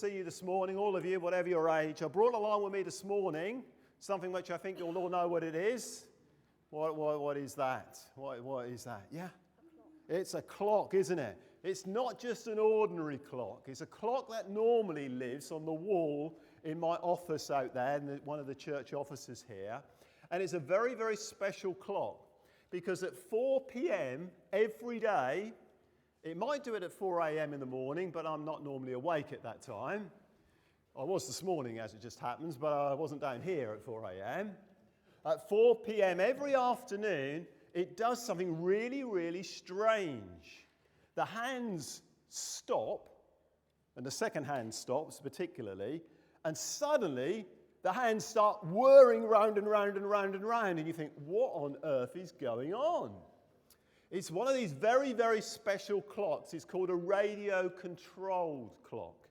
see you this morning, all of you, whatever your age. I brought along with me this morning something which I think you'll all know what it is. What is that? What is that? Yeah? It's a clock, isn't it? It's not just an ordinary clock. It's a clock that normally lives on the wall in my office out there, in one of the church offices here. And it's a very, very special clock because at 4 p.m. every day, it might do it at 4 a.m. in the morning, but I'm not normally awake at that time. I was this morning, as it just happens, but I wasn't down here at 4 a.m. At 4 p.m. every afternoon, it does something really, really strange. The hands stop, and the second hand stops particularly, and suddenly the hands start whirring round and round and round and round, and you think, what on earth is going on? It's one of these very, very special clocks. It's called a radio-controlled clock,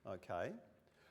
okay?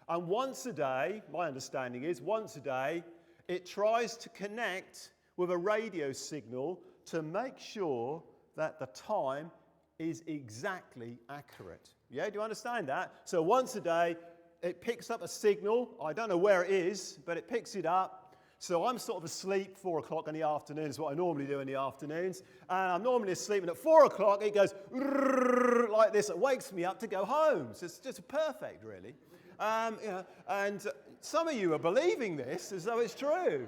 And once a day, my understanding is, once a day, it tries to connect with a radio signal to make sure that the time is exactly accurate. Yeah, do you understand that? So once a day, it picks up a signal. I don't know where it is, but it picks it up. So I'm sort of asleep, 4 o'clock in the afternoon is what I normally do in the afternoons. And I'm normally asleep, and at 4 o'clock it goes like this. It wakes me up to go home. So it's just perfect, really. And some of you are believing this as though it's true.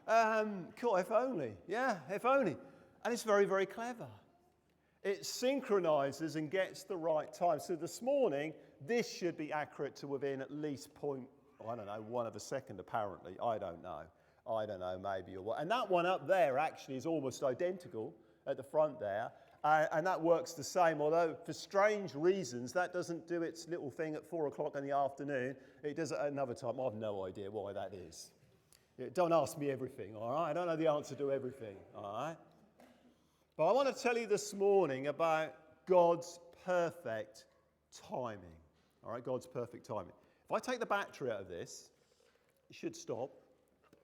Cool, if only. Yeah, if only. And it's very, very clever. It synchronizes and gets the right time. So this morning, this should be accurate to within at least one of a second, apparently. I don't know, maybe or what. And that one up there actually is almost identical at the front there. And that works the same, although for strange reasons, that doesn't do its little thing at 4 o'clock in the afternoon. It does it at another time. I have no idea why that is. Don't ask me everything, all right? I don't know the answer to everything, all right? But I want to tell you this morning about God's perfect timing, all right? God's perfect timing. If I take the battery out of this, it should stop,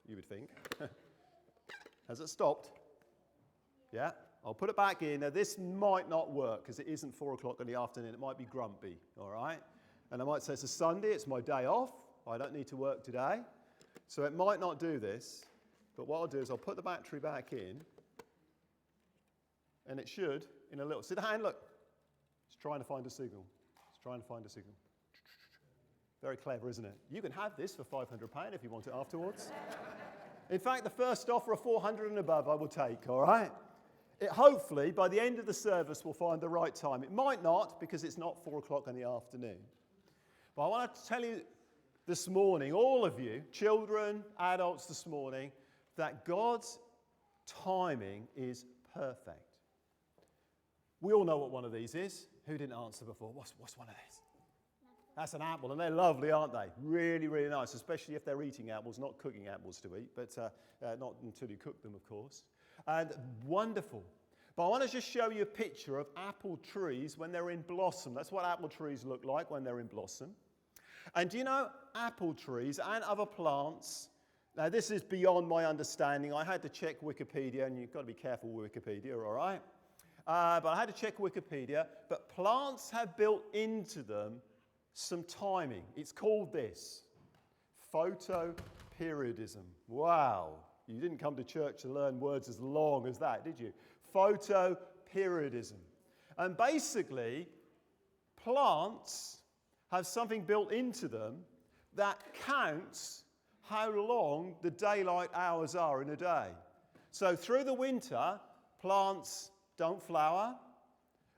you would think. Has it stopped? Yeah? I'll put it back in. Now, this might not work because it isn't 4 o'clock in the afternoon. It might be grumpy, all right? And I might say it's a Sunday. It's my day off. I don't need to work today. So it might not do this. But what I'll do is I'll put the battery back in. And it should, in a little... See the hand? Look. It's trying to find a signal. It's trying to find a signal. Very clever, isn't it? You can have this for £500 if you want it afterwards. In fact, the first offer of 400 and above I will take, all right? It hopefully, by the end of the service, will find the right time. It might not, because it's not 4 o'clock in the afternoon. But I want to tell you this morning, all of you, children, adults this morning, that God's timing is perfect. We all know what one of these is. Who didn't answer before? What's one of these? That's an apple, and they're lovely, aren't they? Really, really nice, especially if they're eating apples, not cooking apples to eat, but not until you cook them, of course. And wonderful. But I want to just show you a picture of apple trees when they're in blossom. That's what apple trees look like when they're in blossom. And do you know, apple trees and other plants, now this is beyond my understanding. I had to check Wikipedia, and you've got to be careful with Wikipedia, all right? But I had to check Wikipedia. But plants have built into them some timing. It's called this, photoperiodism. Wow. You didn't come to church to learn words as long as that, did you? Photoperiodism. And basically, plants have something built into them that counts how long the daylight hours are in a day. So through the winter, plants don't flower,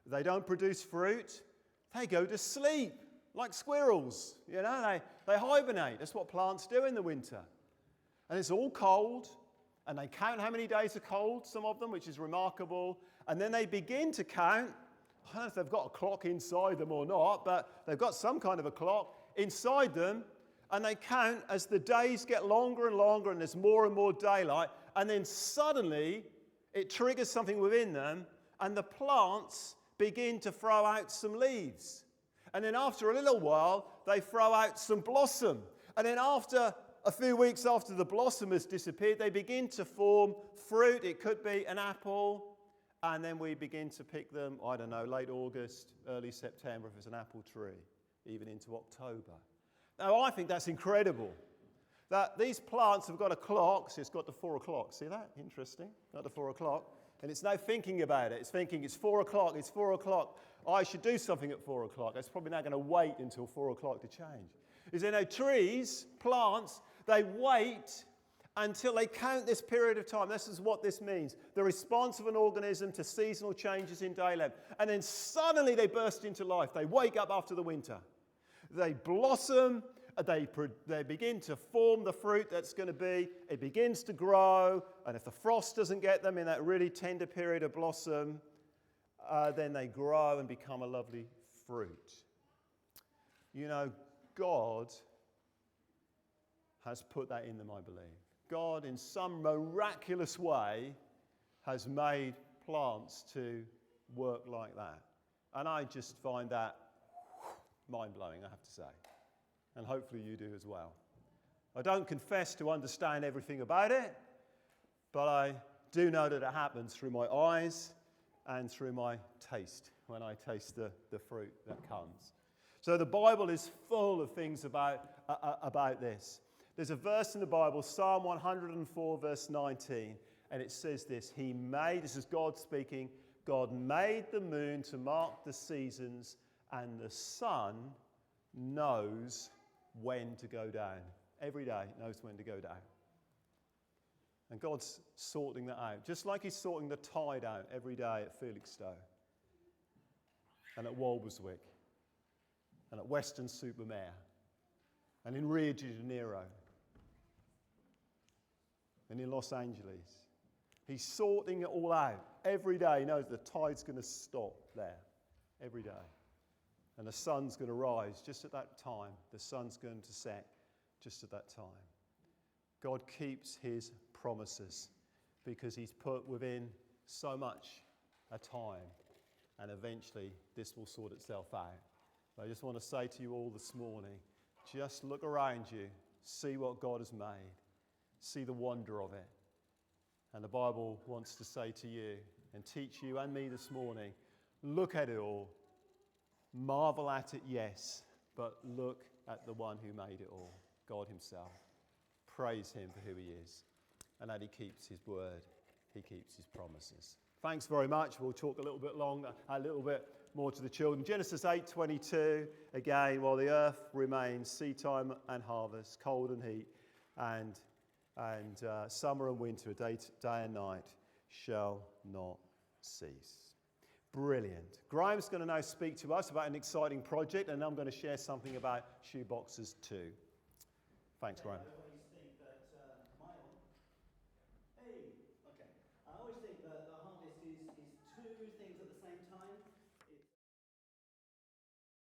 they don't produce fruit, they go to sleep like squirrels. You know, they hibernate. That's what plants do in the winter. And it's all cold, and they count how many days are cold, some of them, which is remarkable. And then they begin to count. I don't know if they've got a clock inside them or not, but they've got some kind of a clock inside them, and they count as the days get longer and longer, and there's more and more daylight. And then suddenly, it triggers something within them, and the plants begin to throw out some leaves. And then after a little while, they throw out some blossom. And then after a few weeks after the blossom has disappeared, they begin to form fruit. It could be an apple. And then we begin to pick them, I don't know, late August, early September if it's an apple tree. even into October. Now, I think that's incredible. That these plants have got a clock, so it's got to 4 o'clock. See that? Interesting. Got to 4 o'clock. And it's no thinking about it. It's thinking, it's 4 o'clock, it's 4 o'clock. I should do something at 4 o'clock. It's probably not going to wait until 4 o'clock to change. Is there no trees, plants, they wait until they count this period of time. This is what this means. The response of an organism to seasonal changes in day length. And then suddenly they burst into life. They wake up after the winter. They blossom. They begin to form the fruit that's going to be. It begins to grow. And if the frost doesn't get them in that really tender period of blossom, then they grow and become a lovely fruit. You know, God has put that in them, I believe. God, in some miraculous way, has made plants to work like that. And I just find that mind-blowing, I have to say. And hopefully you do as well. I don't confess to understand everything about it, but I do know that it happens through my eyes and through my taste, when I taste the fruit that comes. So the Bible is full of things about this. There's a verse in the Bible, Psalm 104, verse 19, and it says this: this is God speaking, God made the moon to mark the seasons, and the sun knows when to go down. Every day it knows when to go down. And God's sorting that out, just like he's sorting the tide out every day at Felixstowe, and at Walberswick, and at Weston-super-Mare, and in Rio de Janeiro, and in Los Angeles. He's sorting it all out. Every day he knows the tide's going to stop there. Every day. And the sun's going to rise just at that time. The sun's going to set just at that time. God keeps his promises because he's put within so much a time. And eventually this will sort itself out. But I just want to say to you all this morning, just look around you, see what God has made. See the wonder of it. And the Bible wants to say to you and teach you and me this morning, look at it all. Marvel at it, yes, but look at the one who made it all, God himself. Praise him for who he is and that he keeps his word. He keeps his promises. Thanks very much. We'll talk a little bit more to the children. Genesis 8:22, again, while the earth remains, seedtime and harvest, cold and heat, and summer and winter, day and night, shall not cease. Brilliant. Graham's going to now speak to us about an exciting project, and I'm going to share something about shoeboxes too. Thanks, Graham. I always think that I always think that the harvest is two things at the same time.